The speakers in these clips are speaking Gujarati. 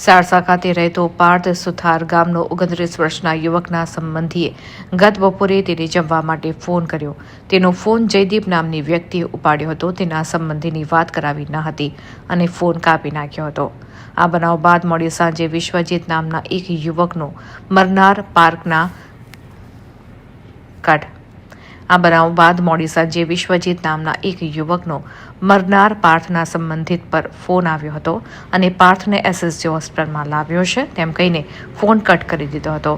સારસા ખાતે રહેતો પાર્થ સુથાર ગામનો 29 વર્ષના યુવકના સંબંધીએ ગત બપોરે તેને જમવા માટે ફોન કર્યો. તેનો ફોન જયદીપ નામની વ્યક્તિએ ઉપાડ્યો હતો. તેના સંબંધીની વાત કરાવી ન હતી અને ફોન કાપી નાખ્યો હતો. આ બનાવ બાદ મોડી સાંજે વિશ્વજીત નામના એક યુવકનો મરનાર પાર્થના સંબંધિત પર ફોન આવ્યો હતો અને પાર્થને એસએસજી હોસ્પિટલમાં લાવ્યો છે તેમ કહીને ફોન કટ કરી દીધો હતો.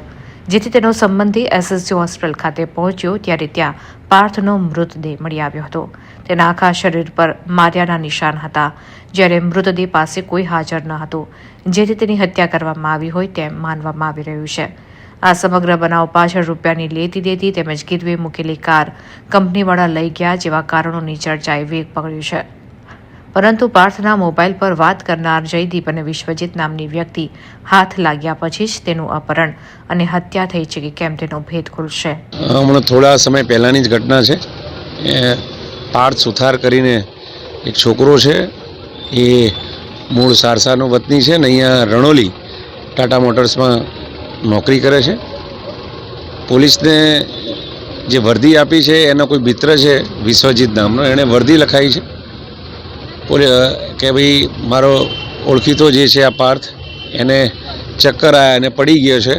જેથી તેનો સંબંધી એસએસજી હોસ્પિટલ ખાતે પહોંચ્યો ત્યારે ત્યાં પાર્થનો મૃતદેહ મળી આવ્યો હતો. તેના આખા શરીર પર માર્યાના નિશાન હતા, જ્યારે મૃતદેહ પાસે કોઈ હાજર ન હતું, જેથી તેની હત્યા કરવામાં આવી હોય તેમ માનવામાં આવી રહ્યું છે. આ સમગ્ર બનાવ પાછળ રૂપિયાની લેતી દેતી તેમજ ગીરવે મૂકેલી કાર કંપનીવાળા લઈ ગયા જેવા કારણોની ચર્ચાએ વેગ પકડ્યું છે. પરંતુ પાર્થના મોબાઈલ પર વાત કરનાર જયદીપ અને વિશ્વજીત નામની વ્યક્તિ હાથ લાગ્યા પછી જ તેનું અપહરણ અને હત્યા થઈ છે કે કેમ તેનો ભેદ ખુલશે. હમણાં થોડા સમય પહેલાંની જ ઘટના છે. પાર્થ સુથાર કરીને એક છોકરો છે, એ મૂળ સારસાનો વતની છે ને અહીંયા રણોલી ટાટા મોટર્સમાં નોકરી કરે છે. પોલીસને જે વર્દી આપી છે એનો કોઈ મિત્ર છે વિશ્વજીત નામનો, એણે વર્દી લખાઈ છે કે ભાઈ મારો ઓળખીતો જે છે આ પાર્થ, એને ચક્કર આવ્યા અને પડી ગયો છે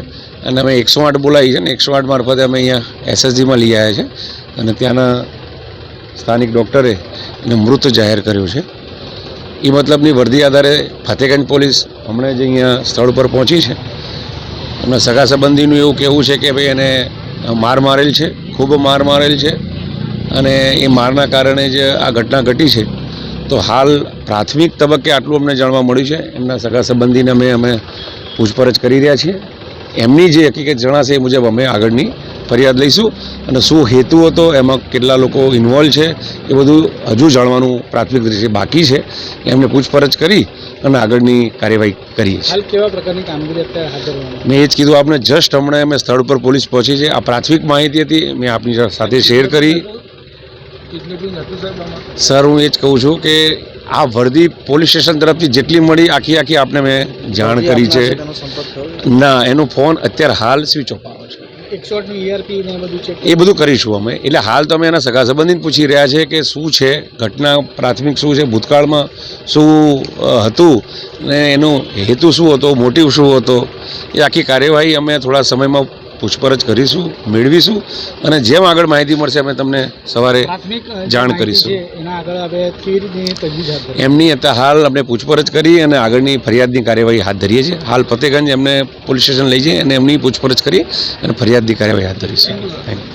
અને અમે 108 બોલાવી છે ને 108 મારફતે અમે અહીંયા એસએસજીમાં લઈ આવ્યા છે અને ત્યાંના સ્થાનિક ડૉક્ટરે એને મૃત જાહેર કર્યો છે. એ મતલબની વર્દી આધારે ફતેગંજ પોલીસ હમણાં જ અહીંયા સ્થળ પર પહોંચી છે. એમના સગા સંબંધીનું એવું કહેવું છે કે ભાઈ એને માર મારેલ છે, ખૂબ માર મારેલ છે અને એ મારના કારણે જ આ ઘટના ઘટી છે. તો હાલ પ્રાથમિક તબક્કે આટલું અમને જાણવા મળ્યું છે. એમના સગા સંબંધીને અમે પૂછપરછ કરી રહ્યા છીએ. એમની જે હકીકત જણાશે એ મુજબ અમે આગળની ફરિયાદ લઈશું અને શું હેતુ હતો, એમાં કેટલા લોકો ઇન્વોલ્વ છે, એ બધું હજુ જાણવાનું પ્રાથમિક રીતે બાકી છે. એમને પૂછપરછ કરી અને આગળની કાર્યવાહી કરીએ છીએ. હાલ કેવા પ્રકારની કામગીરી અત્યારે હાથ ધરવામાં? મેં એ જ કીધું આપને, જસ્ટ હમણાં અમે સ્થળ પર પોલીસ પહોંચી છે. આ પ્રાથમિક માહિતી હતી, મેં આપની સાથે શેર કરી. સર, હું એ જ કહું છું કે આ વર્દી પોલીસ સ્ટેશન તરફથી જેટલી મળી આખી આપને મેં જાણ કરી છે. ના, એનો ફોન અત્યારે હાલ સ્વિચ ઓફ આવે છે. એ બધું કરીશું અમે. એટલે હાલ તો અમે એના સગા સંબંધીને પૂછી રહ્યા છે કે શું છે ઘટના, પ્રાથમિક શું છે, ભૂતકાળમાં શું હતું ને એનો હેતુ શું હતો, મોટિવ શું હતો, એ આખી કાર્યવાહી અમે થોડા સમયમાં પૂછપરછ કરીશું, મેળવીશું અને જેમ આગળ માહિતી મળશે અમે તમને સવારે જાણ કરીશું. એમની અત્યારે હાલ આપણે પૂછપરછ કરી અને આગળની ફરિયાદની કાર્યવાહી હાથ ધરીએ છીએ. હાલ ફતેગંજ એમને પોલીસ સ્ટેશન લઈ જઈએ અને એમની પૂછપરછ કરી અને ફરિયાદની કાર્યવાહી હાથ ધરીશું.